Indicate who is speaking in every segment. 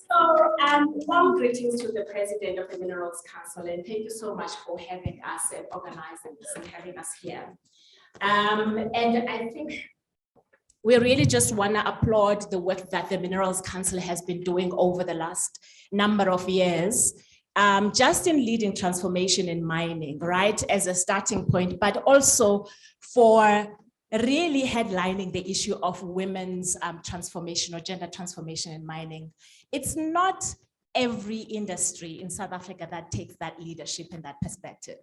Speaker 1: Warm greetings to the President of the Minerals Council, and thank you so much for having us and organizing this and having us here. And I think we really just want to applaud the work that the Minerals Council has been doing over the last number of years, just in leading transformation in mining, right, as a starting point, but also for really headlining the issue of women's transformation or gender transformation in mining. It's not every industry in South Africa that takes that leadership and that perspective.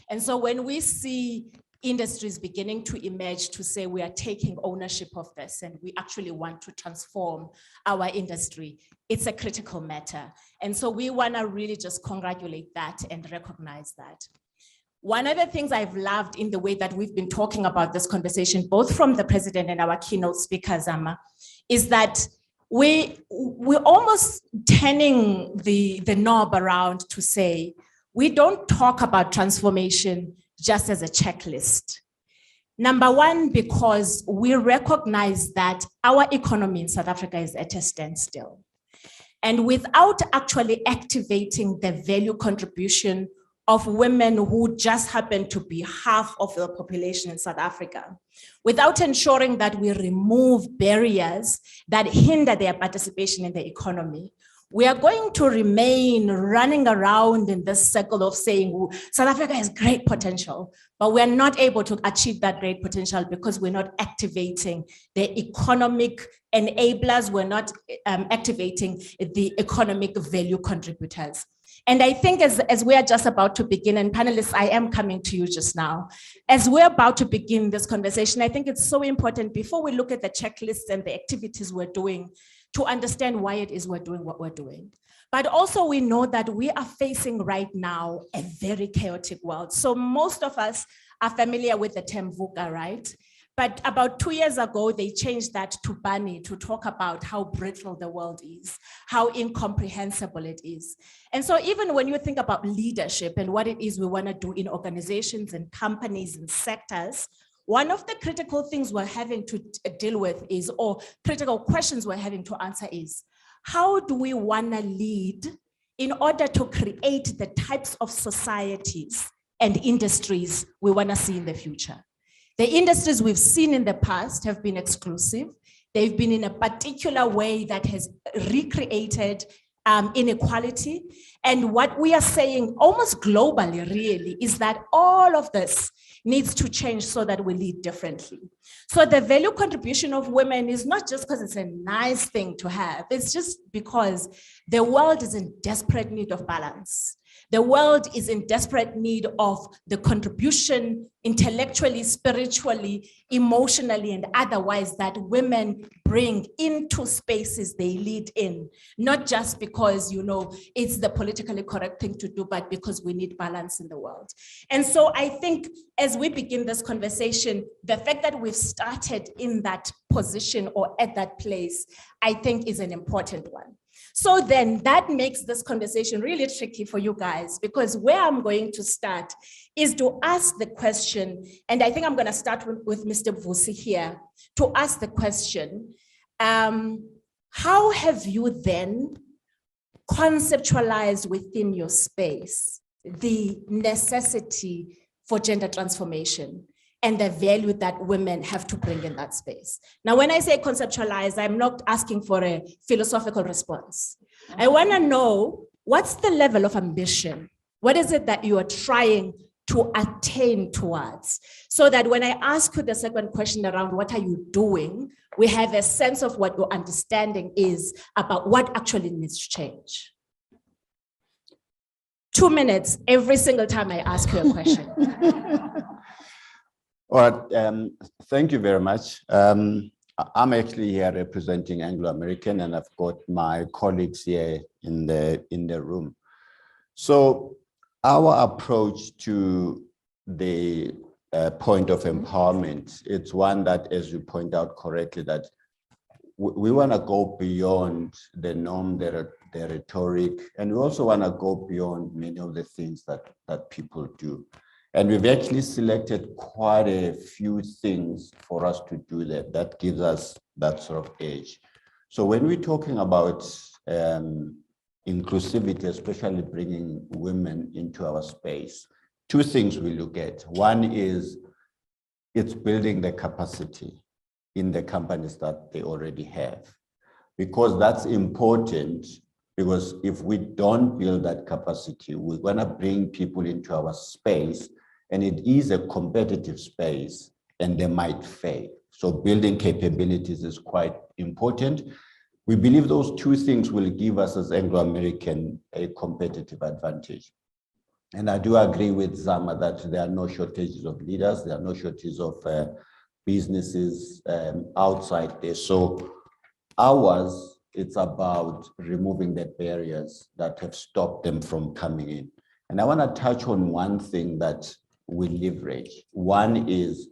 Speaker 1: And so when we see industries beginning to emerge to say we are taking ownership of this and we actually want to transform our industry, it's a critical matter. And so we want to really just congratulate that and recognize that. One of the things I've loved in the way that we've been talking about this conversation, both from the president and our keynote speakers, is that we're almost turning the knob around to say, we don't talk about transformation just as a checklist. Number one, because we recognize that our economy in South Africa is at a standstill. And without actually activating the value contribution of women who just happen to be half of the population in South Africa, without ensuring that we remove barriers that hinder their participation in the economy, we are going to remain running around in this circle of saying South Africa has great potential, but we're not able to achieve that great potential because we're not activating the economic enablers, we're not activating the economic value contributors. And I think as we are just about to begin, and panelists, I am coming to you just now, as we're about to begin this conversation, I think it's so important before we look at the checklists and the activities we're doing to understand why it is we're doing what we're doing. But also we know that we are facing right now a very chaotic world. So most of us are familiar with the term VUCA, right? But about 2 years ago, they changed that to BANI to talk about how brittle the world is, how incomprehensible it is. And so even when you think about leadership and what it is we want to do in organizations and companies and sectors, one of the critical things we're having to deal with is, or critical questions we're having to answer is, how do we want to lead in order to create the types of societies and industries we want to see in the future? The industries we've seen in the past have been exclusive. They've been in a particular way that has recreated inequality. And what we are saying almost globally really is that all of this needs to change so that we lead differently. So the value contribution of women is not just because it's a nice thing to have, it's just because the world is in desperate need of balance. The world is in desperate need of the contribution intellectually, spiritually, emotionally, and otherwise that women bring into spaces they lead in, not just because, you know, it's the politically correct thing to do, but because we need balance in the world. And so I think as we begin this conversation, the fact that we've started in that position or at that place, I think is an important one. So then that makes this conversation really tricky for you guys, because where I'm going to start is to ask the question, and I think I'm going to start with Mr. Vusi here, to ask the question, how have you then conceptualized within your space the necessity for gender transformation and the value that women have to bring in that space? Now, when I say conceptualize, I'm not asking for a philosophical response. I want to know, what's the level of ambition? What is it that you are trying to attain towards? So that when I ask you the second question around what are you doing, we have a sense of what your understanding is about what actually needs to change. 2 minutes every single time I ask you a question.
Speaker 2: All right, thank you very much. I'm actually here representing Anglo American, and I've got my colleagues here in the room. So our approach to the point of empowerment, it's one that, as you point out correctly, that we want to go beyond the norm, the rhetoric, and we also want to go beyond many of the things that people do. And we've actually selected quite a few things for us to do that gives us that sort of edge. So when we're talking about inclusivity, especially bringing women into our space, two things we look at. One is it's building the capacity in the companies that they already have, because that's important. Because if we don't build that capacity, we're going to bring people into our space, and it is a competitive space, and they might fail. So building capabilities is quite important. We believe those two things will give us as Anglo-American a competitive advantage. And I do agree with Zama that there are no shortages of leaders, there are no shortages of businesses outside there. So ours, it's about removing the barriers that have stopped them from coming in. And I want to touch on one thing that we leverage. One is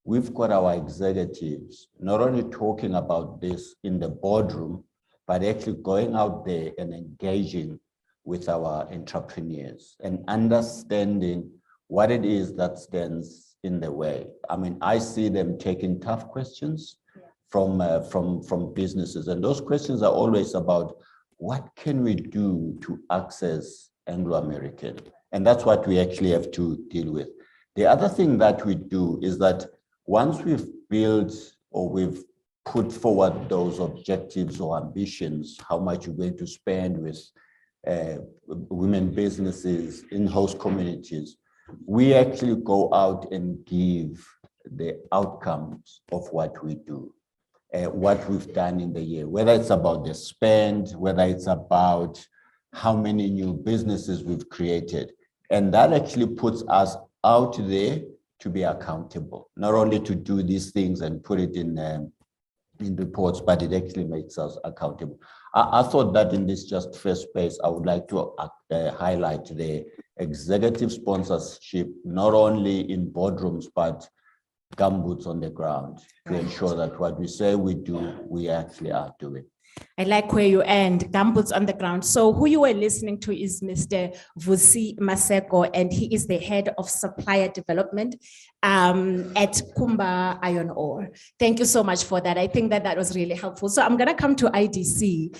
Speaker 2: we've got our executives not only talking about this in the boardroom, but actually going out there and engaging with our entrepreneurs and understanding what it is that stands in the way. I mean, I see them taking tough questions from businesses, and those questions are always about what can we do to access Anglo-American, and that's what we actually have to deal with. The other thing that we do is that once we've built or we've put forward those objectives or ambitions, how much you're going to spend with women businesses in host communities, we actually go out and give the outcomes of what we do, what we've done in the year, whether it's about the spend, whether it's about how many new businesses we've created. And that actually puts us out there to be accountable, not only to do these things and put it in reports, but it actually makes us accountable. I thought that in this just first space, I would like to highlight the executive sponsorship, not only in boardrooms, but gumboots on the ground to ensure that what we say we do, we actually are doing.
Speaker 1: I like where you end, gumboots on the ground. So who you were listening to is Mr. Vusi Maseko, and he is the head of supplier development at Kumba Iron Ore. Thank you so much for that. I think that was really helpful. So I'm going to come to IDC.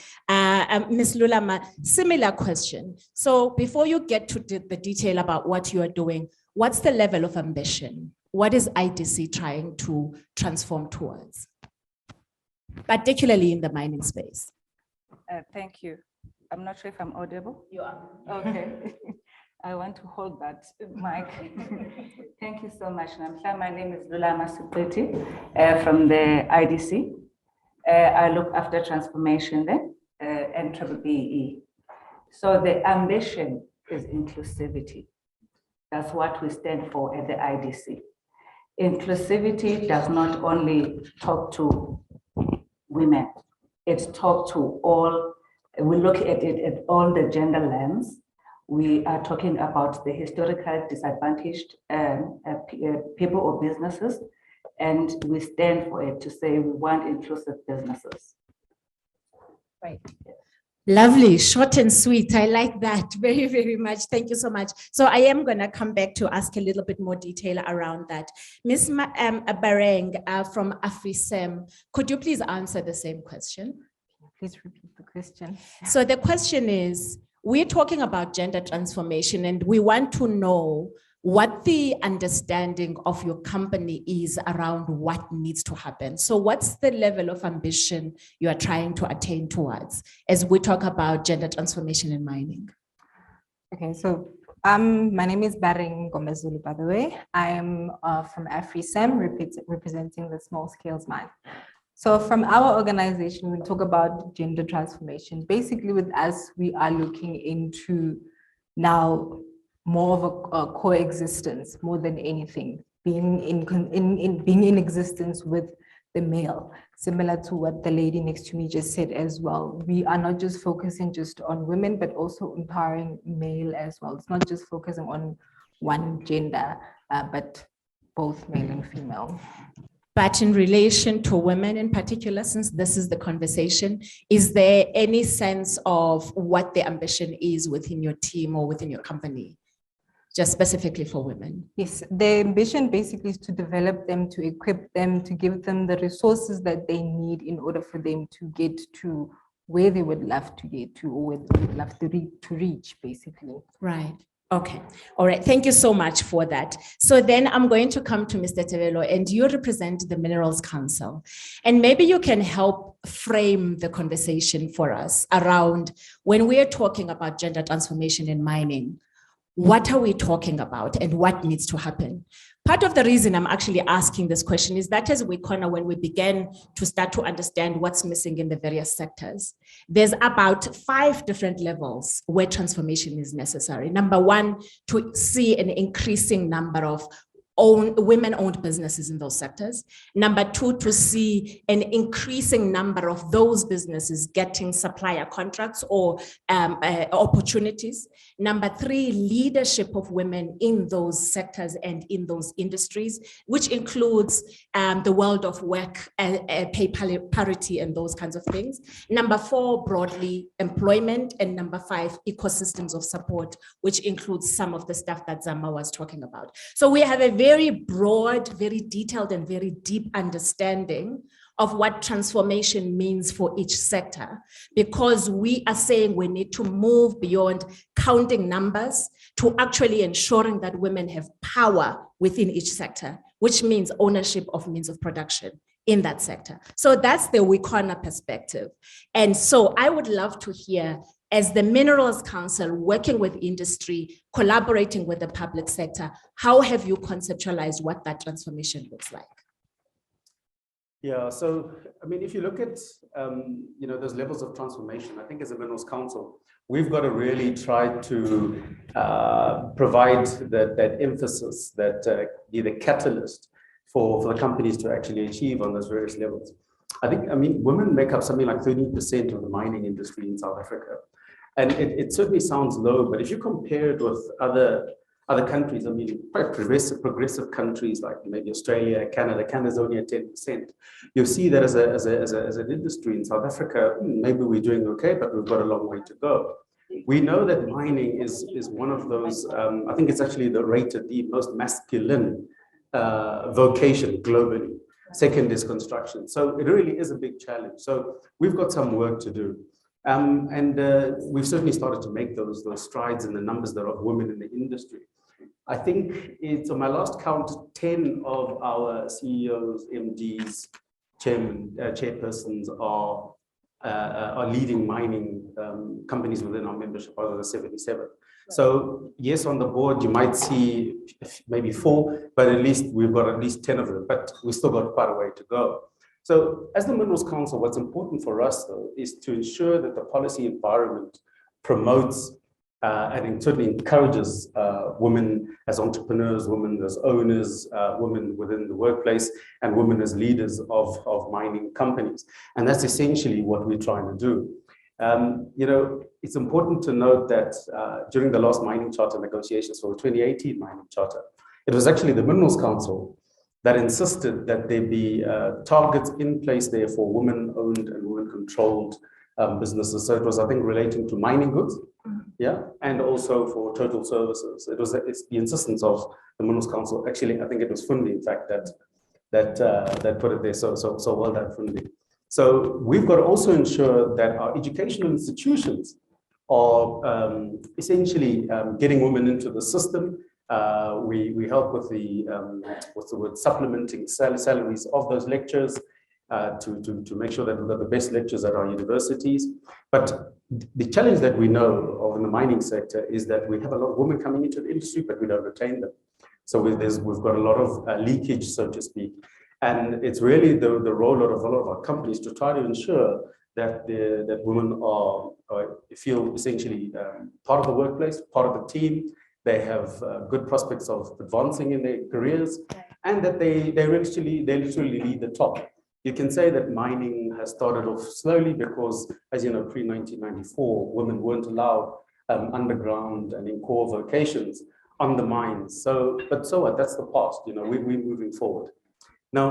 Speaker 1: Ms. Lulama, similar question. So before you get to the detail about what you are doing, what's the level of ambition? What is IDC trying to transform towards, particularly in the mining space?
Speaker 3: Thank you. I'm not sure if I'm audible.
Speaker 1: You are.
Speaker 3: Okay. I want to hold that mic. Thank you so much, Namhla. My name is Lulama Sipleti from the IDC. I look after transformation there and BBBE. So the ambition is inclusivity. That's what we stand for at the IDC. Inclusivity does not only talk to women, it talks to all. We look at it at all the gender lens. We are talking about the historically disadvantaged people or businesses, and we stand for it to say we want inclusive businesses.
Speaker 1: Right. Lovely, short and sweet. I like that very, very much. Thank you so much. So I am going to come back to ask a little bit more detail around that. Ms. Bareng from AfriSem, could you please answer the same question?
Speaker 4: Please repeat the question.
Speaker 1: So the question is, we're talking about gender transformation, and we want to know what the understanding of your company is around what needs to happen. So what's the level of ambition you are trying to attain towards as we talk about gender transformation in mining?
Speaker 4: Okay, so my name is Bareng Gomezulu, by the way. I am from AfriSem, representing the small scales mine. So from our organization, we talk about gender transformation. Basically with us, we are looking into now more of a coexistence more than anything, being in existence with the male, similar to what the lady next to me just said as well. We are not just focusing just on women, but also empowering male as well. It's not just focusing on one gender, but both male and female.
Speaker 1: But in relation to women in particular, since this is the conversation, is there any sense of what the ambition is within your team or within your company, just specifically for women?
Speaker 4: Yes, the ambition basically is to develop them, to equip them, to give them the resources that they need in order for them to get to where they would love to get to, or where they would love to reach, basically.
Speaker 1: Right. Okay. All right. Thank you so much for that. So then I'm going to come to Mr. Tebelo, and you represent the Minerals Council. And maybe you can help frame the conversation for us around when we are talking about gender transformation in mining, what are we talking about and what needs to happen? Part of the reason I'm actually asking this question is that as when we began to start to understand what's missing in the various sectors, there's about 5 different levels where transformation is necessary. Number one, to see an increasing number of women-owned businesses in those sectors. Number 2, to see an increasing number of those businesses getting supplier contracts or opportunities. Number 3, leadership of women in those sectors and in those industries, which includes the world of work, pay parity and those kinds of things. Number 4, broadly employment. And number 5, ecosystems of support, which includes some of the stuff that Zama was talking about. So we have a very broad, very detailed, and very deep understanding of what transformation means for each sector, because we are saying we need to move beyond counting numbers to actually ensuring that women have power within each sector, which means ownership of means of production in that sector. So that's the Wikona perspective. And so I would love to hear, as the Minerals Council, working with industry, collaborating with the public sector, how have you conceptualized what that transformation looks like?
Speaker 5: Yeah, so, I mean, if you look at, those levels of transformation, I think as a Minerals Council, we've got to really try to provide that emphasis, that be the catalyst for the companies to actually achieve on those various levels. Women make up something like 13% of the mining industry in South Africa. And it certainly sounds low, but if you compare it with other countries, quite progressive countries like maybe Australia, Canada. Canada's only at 10%. You'll see that as an industry in South Africa, maybe we're doing okay, but we've got a long way to go. We know that mining is one of those, I think it's actually rated the most masculine vocation globally. Second is construction. So it really is a big challenge. So we've got some work to do. We've certainly started to make those strides in the numbers that are women in the industry. I think it's on my last count, 10 of our CEOs, MDs, chairpersons are leading mining companies within our membership out of the 77. So yes, on the board, you might see maybe 4, but at least we've got at least 10 of them, but we still got quite a way to go. So as the Minerals Council, what's important for us though, is to ensure that the policy environment promotes and certainly encourages women as entrepreneurs, women as owners, women within the workplace, and women as leaders of mining companies. And that's essentially what we're trying to do. It's important to note that during the last mining charter negotiations for the 2018 mining charter, it was actually the Minerals Council that insisted that there be targets in place there for women-owned and women-controlled businesses. So it was, I think, relating to mining goods, and also for total services. It's the insistence of the Minerals Council. Actually, I think it was Fundi, in fact, that put it there. So well done, Fundi. So we've got to also ensure that our educational institutions are essentially getting women into the system. We help with the supplementing salaries of those lecturers to make sure that we've got the best lecturers at our universities. But the challenge that we know of in the mining sector is that we have a lot of women coming into the industry, but we don't retain them. So we've got a lot of leakage, so to speak. And it's really the role of a lot of our companies to try to ensure that women feel essentially part of the workplace, part of the team. They have good prospects of advancing in their careers, and that they literally lead the top. You can say that mining has started off slowly because, as you know, pre-1994, women weren't allowed underground and in core vocations on the mines. But so what? That's the past. We're moving forward. Now,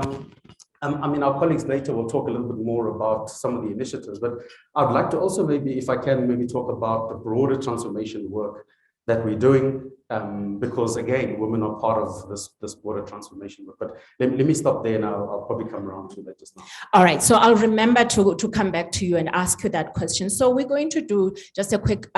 Speaker 5: our colleagues later will talk a little bit more about some of the initiatives, but I'd like to also maybe, if I can, maybe talk about the broader transformation work that we're doing. because again, women are part of this broader transformation. But let me stop there now. I'll probably come around to that just now.
Speaker 1: All right, so I'll remember to come back to you and ask you that question. So we're going to do just a quick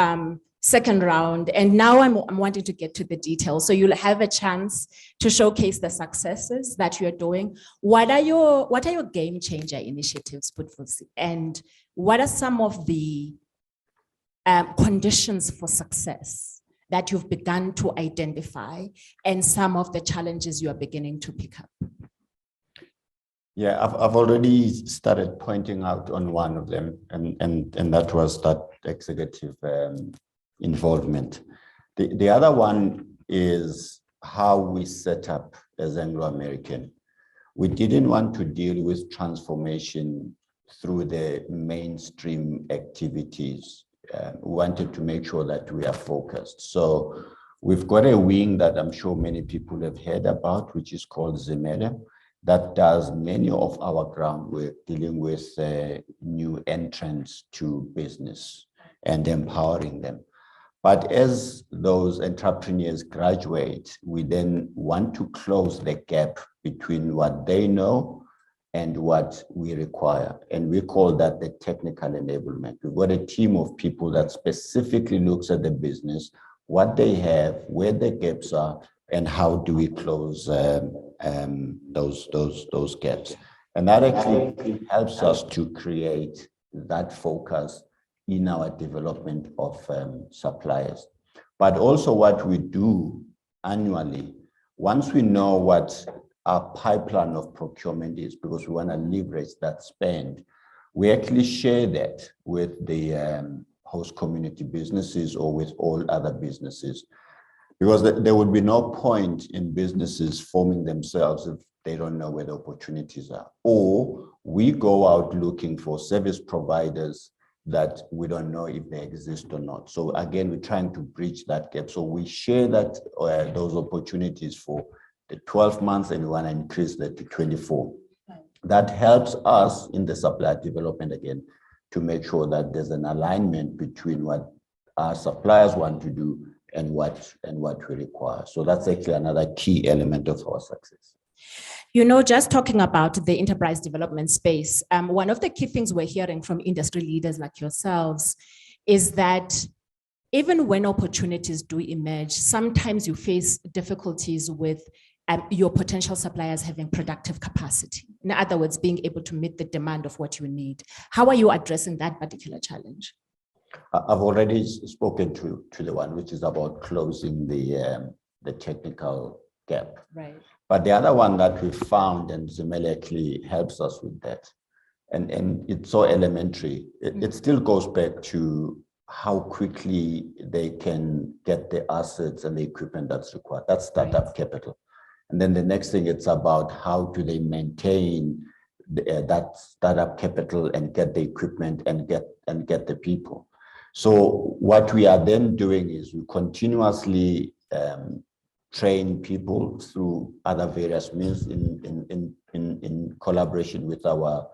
Speaker 1: second round, and now I'm wanting to get to the details. So you'll have a chance to showcase the successes that you're doing. What are your game changer initiatives, Putfusi? And what are some of the conditions for success that you've begun to identify, and some of the challenges you are beginning to pick up?
Speaker 2: Yeah, I've already started pointing out on one of them, and that was that executive involvement. The other one is how we set up as Anglo-American. We didn't want to deal with transformation through the mainstream activities. We wanted to make sure that we are focused. So we've got a wing that I'm sure many people have heard about, which is called Zimele, that does many of our groundwork dealing with new entrants to business and empowering them. But as those entrepreneurs graduate, we then want to close the gap between what they know and what we require. And we call that the technical enablement. We've got a team of people that specifically looks at the business, what they have, where the gaps are, and how do we close those gaps. And that actually helps us to create that focus in our development of suppliers. But also what we do annually, once we know what our pipeline of procurement is, because we want to leverage that spend, we actually share that with the host community businesses or with all other businesses, because there would be no point in businesses forming themselves if they don't know where the opportunities are. Or we go out looking for service providers that we don't know if they exist or not. So again, we're trying to bridge that gap. So we share that those opportunities for the 12 months, and we want to increase that to 24. That helps us in the supply development again to make sure that there's an alignment between what our suppliers want to do and what we require. So that's actually another key element of our success.
Speaker 1: You know, just talking about the enterprise development space, one of the key things we're hearing from industry leaders like yourselves is that even when opportunities do emerge, sometimes you face difficulties with your potential suppliers having productive capacity. In other words, being able to meet the demand of what you need. How are you addressing that particular challenge?
Speaker 2: I've already spoken to the one which is about closing the technical gap.
Speaker 1: Right.
Speaker 2: But the other one that we found, and Zimele actually helps us with that, and it's so elementary, it still goes back to how quickly they can get the assets and the equipment that's required. That's startup capital. And then the next thing, it's about how do they maintain that startup capital and get the equipment and get the people. So what we are then doing is we continuously train people through other various means in collaboration with our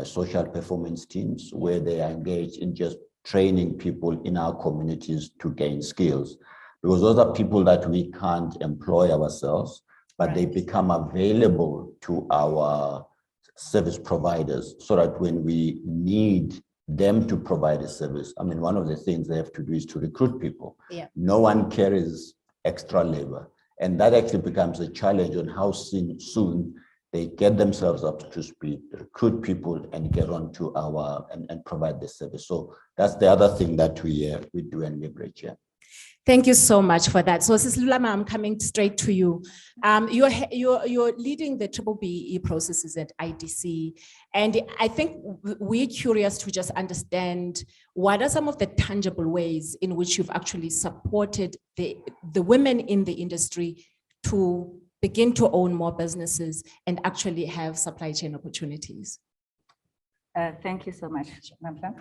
Speaker 2: social performance teams, where they are engaged in just training people in our communities to gain skills. Because those are people that we can't employ ourselves, but they become available to our service providers so that when we need them to provide a service, I mean, one of the things they have to do is to recruit people.
Speaker 1: Yeah.
Speaker 2: No one carries extra labor. And that actually becomes a challenge on how soon they get themselves up to speed, recruit people, and get on to our and provide the service. So that's the other thing that we do and leverage here.
Speaker 1: Thank you so much for that. So, Sis Lulama, I'm coming straight to you. You're leading the BBBE processes at IDC, and I think we're curious to just understand what are some of the tangible ways in which you've actually supported the women in the industry to begin to own more businesses and actually have supply chain opportunities.
Speaker 3: Thank you so much, Namhla.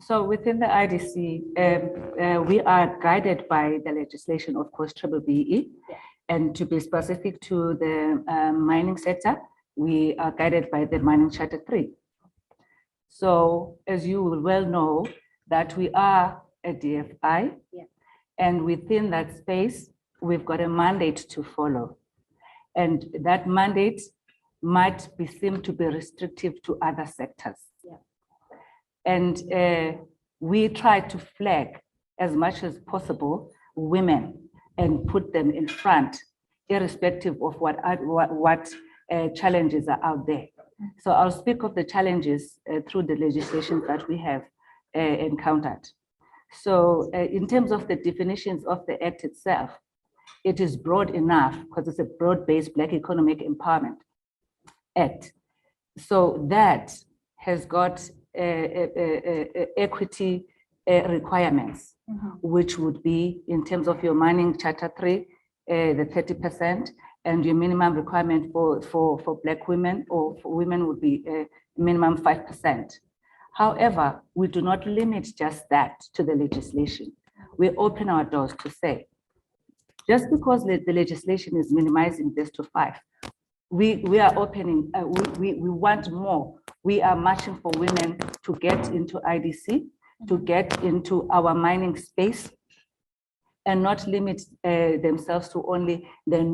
Speaker 3: So within the IDC, we are guided by the legislation, of course, BBBE, and to be specific to the mining sector, we are guided by the Mining Charter 3. So as you will well know, that we are a DFI, And within that space, we've got a mandate to follow. And that mandate might be seem to be restrictive to other sectors.
Speaker 1: Yeah.
Speaker 3: And we try to flag as much as possible women and put them in front, irrespective of what challenges are out there. So I'll speak of the challenges through the legislation that we have encountered. So in terms of the definitions of the Act itself, it is broad enough because it's a broad-based Black Economic Empowerment Act. So that has got equity requirements, which would be in terms of your mining Charter 3, the 30%, and your minimum requirement for Black women or for women would be minimum 5%. However, we do not limit just that to the legislation. We open our doors to say, just because the legislation is minimizing this to 5, we are opening, we want more. We are marching for women to get into IDC, to get into our mining space, and not limit themselves to only the